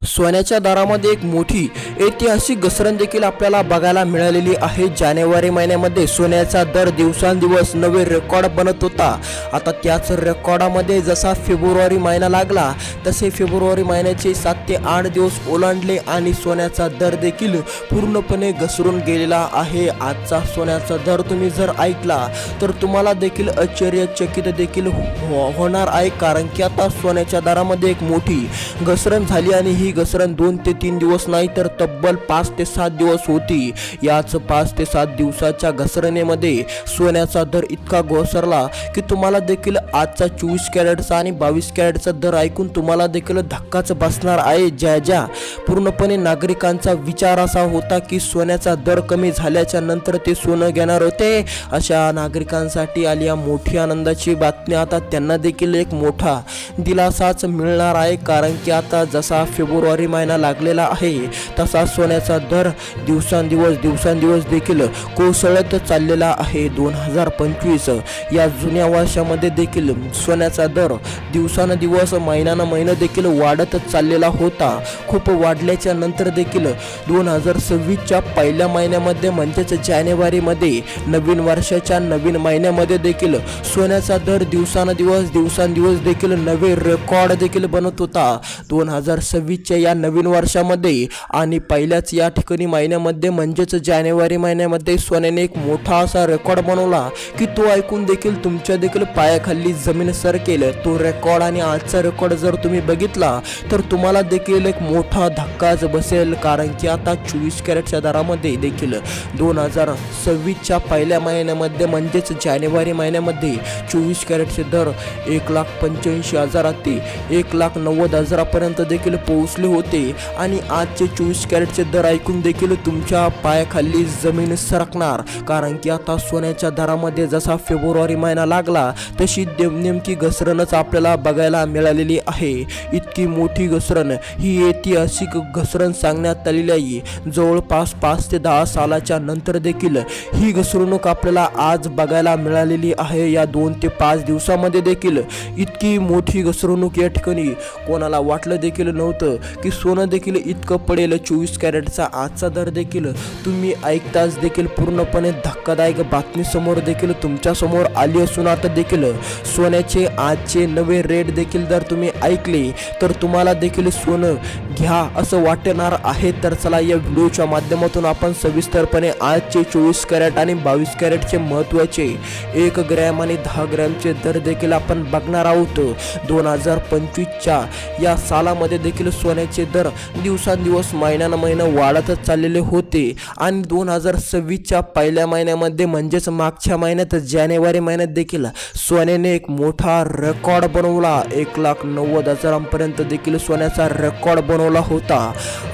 सोन्याच्या दरामध्ये एक मोठी ऐतिहासिक घसरण देखील आपल्याला बघायला मिळालेली आहे। जानेवारी महिन्यामध्ये सोन्याचा दर दिवसांदिवस नवे रेकॉर्ड बनत होता। आता त्याच रेकॉर्डामध्ये जसा फेब्रुवारी महिना लागला तसे फेब्रुवारी महिन्याचे 7 ते 8 दिवस ओलांडले आणि सोन्याचा दर देखील पूर्णपणे घसरून गेलेला आहे। आजचा सोन्याचा दर तुम्ही जर ऐकला तर तुम्हाला देखील आश्चर्यचकित देखील होणार आहे, कारण की आता सोन्याच्या दरामध्ये एक मोठी घसरण झाली आणि ही घसरण 2 ते 3 दिवस नाही तर तब्बल 5 ते 7 दिवस होती। याच 5 ते 7 दिवसाच्या घसरणीमध्ये सोन्याचा दर इतका घसरला की तुम्हाला देखील आजचा 24 कॅरेटचा आणि 22 कॅरेटचा दर ऐकून तुम्हाला देखील धक्काच बसणार आहे। ज्या पूर्णपणे नागरिकांचा विचार असा होता की सोन्याचा दर कमी झाल्याच्या नंतर ते सोनं घेणार होते, अशा नागरिकांसाठी आली या मोठी आनंदाची बातमी। आता त्यांना देखील एक मोठा दिलासाच मिळणार आहे, कारण की आता जसा फेब्रुवारी महिना लागलेला आहे तसा सोन्याचा दर दिवसांदिवस देखील कोसळत चाललेला आहे। 2025 या जुन्या वर्षामध्ये देखील सोन्याचा दर दिवसांदिवस महिना देखील वाढत चाललेला होता। खूप वाढल्याच्या नंतर देखील 2026च्या पहिल्या महिन्यामध्ये म्हणजेच जानेवारीमध्ये नवीन वर्षाच्या नवीन महिन्यामध्ये देखील सोन्याचा दर दिवसांदिवस देखील नवे रेकॉर्ड देखील बनत होता। 2026च्या या नवीन वर्षामध्ये आणि पहिल्याच या ठिकाणी महिन्यामध्ये म्हणजेच जानेवारी महिन्यामध्ये सोन्याने एक मोठा असा रेकॉर्ड बनवला की तो ऐकून देखील तुमच्या देखील पायाखाली जमीन सरकेल। तो रेकॉर्ड आणि आजचा रेकॉर्ड जर तुम्ही बघितला तर तुम्हाला देखील एक मोठा धक्काच बसेल, कारण की आता 24 कॅरेटच्या दरामध्ये देखील 2026च्या पहिल्या महिन्यामध्ये म्हणजेच जानेवारी महिन्यामध्ये 24 कॅरेटचे दर 1,85,000 ते 1,90,000 पर्यंत देखील पोहोचले होते आणि आजचे 24 कॅरेटचे दर ऐकून देखील तुमच्या पायाखाली जमीन सरकणार, कारण की आता सोन्याच्या दरामध्ये जसा फेब्रुवारी महिना लागला तशी नेमकी घसरणच आपल्याला बघायला मिळालेली आहे। इतकी मोठी घसरण, ही ऐतिहासिक घसरण सांगण्यात आलेली आहे। जवळपास 5 ते 10 सालाच्या नंतर देखील ही घसरणूक आपल्याला आज बघायला मिळालेली आहे। या 2 ते 5 दिवसामध्ये देखील इतकी मोठी घसरणूक या ठिकाणी कोणाला वाटलं देखील नव्हतं की सोनं देखील इतकं पडेल। 24 कॅरेटचा आजचा दर देखील तुम्ही ऐकताच देखील पूर्णपणे धक्कादायक बातमी समोर देखील तुमच्या समोर आली असून आता देखील सोन्याचे आजचे नवे रेट देखील जर तुम्ही ऐकले तर तुम्हाला देखील सोनं घ्या असं वाटणार आहे। तर चला या व्हिडिओच्या माध्यमातून आपण सविस्तरपणे आजचे 24 कॅरेट आणि 22 कॅरेटचे महत्त्वाचे 1 ग्रॅम आणि 10 ग्रॅमचे दर देखील आपण बघणार आहोत। 2025च्या या सालामध्ये देखील सोन्याचे दर दिवसांदिवस महिना वाढतच चाललेले होते आणि 2026च्या पहिल्या महिन्यामध्ये म्हणजेच मागच्या महिन्यात जानेवारी महिन्यात देखील सोन्याने एक मोठा रेकॉर्ड बनवला। 1,90,000 पर्यंत देखील सोन्याचा रेकॉर्ड बनवला होता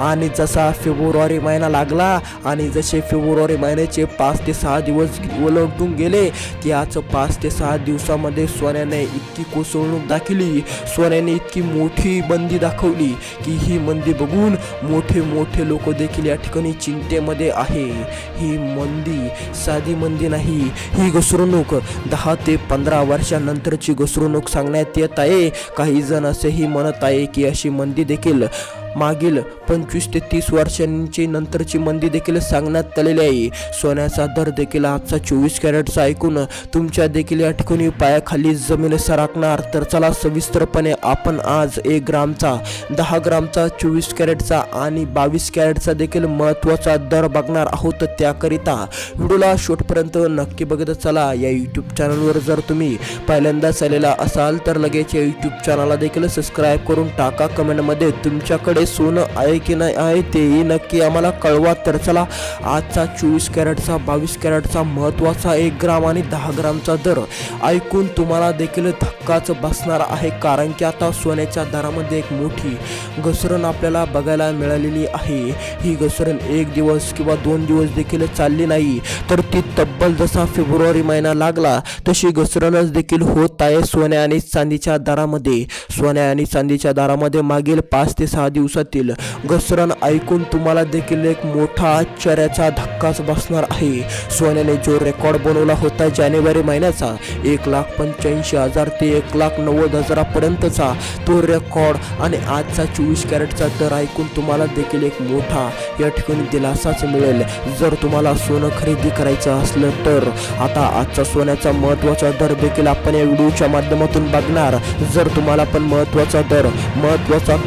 आणि जसा फेब्रुवारी महिना लागला आणि जसे फेब्रुवारी महिन्याचे 5 ते 6 दिवस ओलांडून गेले, त्याच 5 ते 6 दिवसामध्ये सोन्याने इतकी कोसळणूक दाखवली, सोन्याने इतकी मोठी मंदी दाखवली की ही मंदी बघून मोठे लोक देखील या ठिकाणी चिंतेमध्ये आहे। ही मंदी साधी मंदी नाही, ही घसरणूक 10 ते 15 वर्षांनंतरची घसरणूक सांगण्यात येत आहे। काही जण असेही म्हणत आहे की अशी मंदी देखील मागील 25 ते 30 वर्षांची नंतरची मंदी देखील सांगण्यात आलेली आहे। सोन्याचा दर देखील आजचा 24 कॅरेटचा ऐकून तुमच्या देखील या ठिकाणी पायाखाली जमीन सरकणार। तर चला सविस्तरपणे आपण आज 1 ग्रामचा, 10 ग्रामचा, 24 कॅरेटचा आणि 22 कॅरेटचा देखील महत्त्वाचा दर बघणार आहोत। त्याकरिता व्हिडिओला शेवटपर्यंत नक्की बघत चला। या यूट्यूब चॅनलवर जर तुम्ही पहिल्यांदाच आलेला असाल तर लगेच या यूट्यूब चॅनलला देखील सबस्क्राईब करून टाका। कमेंटमध्ये तुमच्याकडे सोनं आहे की नाही आहे तेही नक्की आम्हाला कळवा। तर चला आजचा 24 कॅरेटचा, 22 कॅरेटचा महत्त्वाचा 1 ग्राम आणि 10 ग्रामचा दर ऐकून तुम्हाला देखील धक्काच बसणार आहे, कारण की आता सोन्याच्या दरामध्ये एक मोठी घसरण आपल्याला बघायला मिळालेली आहे। ही घसरण 1 दिवस किंवा 2 दिवस देखील चालली नाही तर ती तब्बल जसा फेब्रुवारी महिना लागला तशी घसरणच देखील होत आहे सोन्या आणि चांदीच्या दरामध्ये। सोन्या आणि चांदीच्या दरामध्ये मागील 5 ते 6 दिवस दिवसातील घसरण ऐकून तुम्हाला देखील एक मोठा आश्चर्याचा धक्काच बसणार आहे. सोन्याने जो रेकॉर्ड बनवला होता जानेवारी महिन्याचा 1,85,000 ते 1,90,000 पर्यंतचा तो रेकॉर्ड आणि आजचा 24 कॅरेटचा दर ऐकून तुम्हाला देखील एक मोठा या ठिकाणी दिलासाच मिळेल. जर तुम्हाला सोनं खरेदी करायचं असलं तर आता आजचा सोन्याचा महत्त्वाचा दर देखील आपण या व्हिडिओच्या माध्यमातून बघणार. जर तुम्हाला पण महत्त्वाचा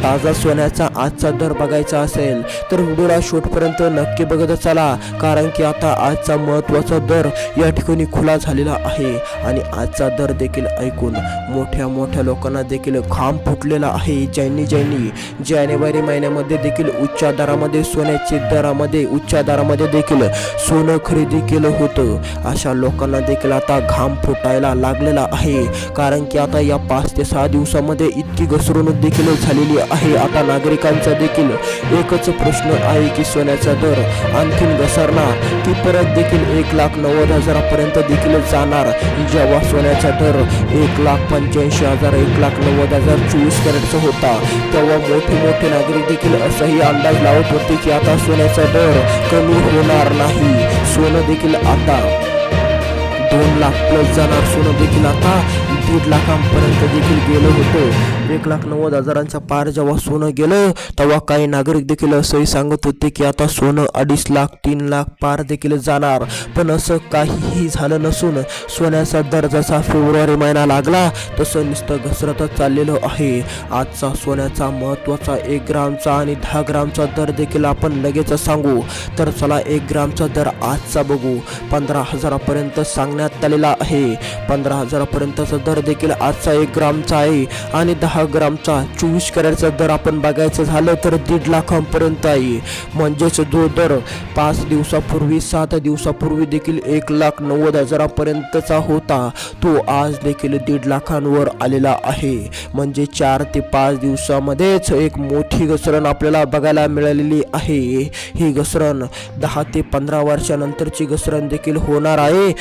ताजा सोन्याचा आजचा दर बघायचा असेल तर व्हिडिओला शेवटपर्यंत नक्की बघत चला, कारण की आता आजचा महत्त्वाचा दर या ठिकाणी खुला झालेला आहे आणि आजचा दर देखील ऐकून मोठ्या लोकांना देखील घाम फुटलेला आहे. ज्यांनी जानेवारी महिन्यामध्ये देखील उच्च दरामध्ये उच्च दरामध्ये देखील सोनं खरेदी केलं होतं, अशा लोकांना देखील आता घाम फुटायला लागलेला आहे. कारण की आता या 5 ते 6 दिवसामध्ये इतकी घसरणूक देखील झालेली आहे. आता नागरिकांचा देखील एकच प्रश्न आहे की सोन्याचा दर आणखीन घसरणार की परत देखील 1,90,000 पर्यंत देखील जाणार. जेव्हा सोन्याचा दर 1,85,000 1,90,000 24 कॅरेटचा होता तेव्हा मोठे नागरिक देखील असंही अंदाज लावत होते की आता सोन्याचा दर कमी होणार नाही. सोनं देखील आता 2 लाख प्लस जाणार. सोनं देखील आता 1.5 लाखांपर्यंत देखील गेलं होतं. 1,90,000 पार जेव्हा सोनं गेलं तेव्हा काही नागरिक देखील असंही सांगत होते की आता सोनं 2.5 लाख 3 लाख पार देखील जाणार. पण असं काहीही झालं नसून सोन्याचा दर जसा फेब्रुवारी महिना लागला तसं नुसतं घसरतच चाललेलं आहे. आजचा सोन्याचा महत्त्वाचा 1 ग्रामचा आणि 10 ग्रामचा दर देखील आपण लगेच सांगू. तर चला 1 ग्रामचा दर आजचा बघू. 15,000 पर्यंत सांगण्यात आलेला आहे. 15,000 पर्यंतचा दर देखील आजचा 1 ग्रामचा आहे आणि 10 ग्रामचा 24 कॅरेटचा दर आपण बघायचं झालं तर 1.5 लाखांपर्यंत आहे. म्हणजेच जो दर 5 दिवसापूर्वी 7 दिवसापूर्वी देखील 1,90,000 पर्यंतचा होता तो आज देखील 1.5 लाखांवर आलेला आहे. म्हणजे 4 ते 5 दिवसामध्येच एक मोठी घसरण आपल्याला बघायला मिळालेली आहे. ही घसरण 10 ते 15 वर्षानंतरची घसरण देखील होणार आहे.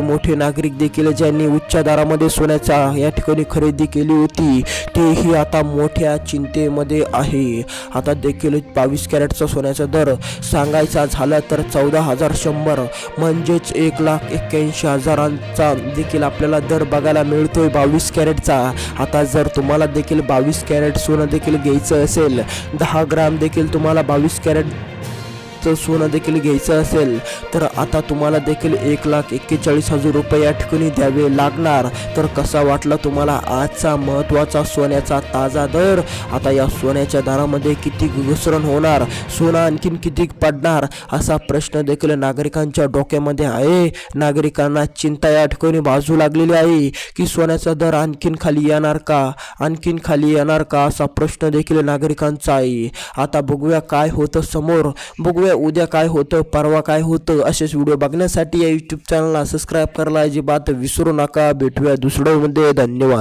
मोठे नागरिक देखील ज्यांनी उच्च दरामध्ये सोन्याचा या ठिकाणी खरेदी केली होती तेही आता मोठ्या चिंतेमध्ये आहे. आता देखील 22 कॅरेटचा सोन्याचा दर सांगायचा झाला तर 14,100 म्हणजेच 1,81,000 देखील आपल्याला दर बघायला मिळतोय 22 कॅरेटचा. आता जर तुम्हाला देखील 22 कॅरेट सोनं देखील घ्यायचं असेल, 10 ग्राम देखील तुम्हाला 22 कॅरेट सोनं देखील घ्यायचं असेल तर आता तुम्हाला देखील 1,41,000 रुपये या ठिकाणी द्यावे लागणार. तर कसा वाटला तुम्हाला आजचा महत्त्वाचा सोन्याचा ताजा दर? आता या सोन्याच्या दरामध्ये किती घसरण होणार, सोनं आणखीन किती पडणार असा प्रश्न देखील नागरिकांच्या डोक्यामध्ये आहे. नागरिकांना चिंता या ठिकाणी बाजू लागलेली आहे की सोन्याचा दर आणखीन खाली येणार का असा प्रश्न देखील नागरिकांचा आहे. आता बघूया काय होतं समोर, बघूया उद्या काय होतं, परवा काय होतं. असेच व्हिडिओ बघण्यासाठी या यूट्यूब चॅनलला सबस्क्राईब करायला अजिबात विसरू नका. भेटूया दुसऱ्या व्हिडिओमध्ये. धन्यवाद.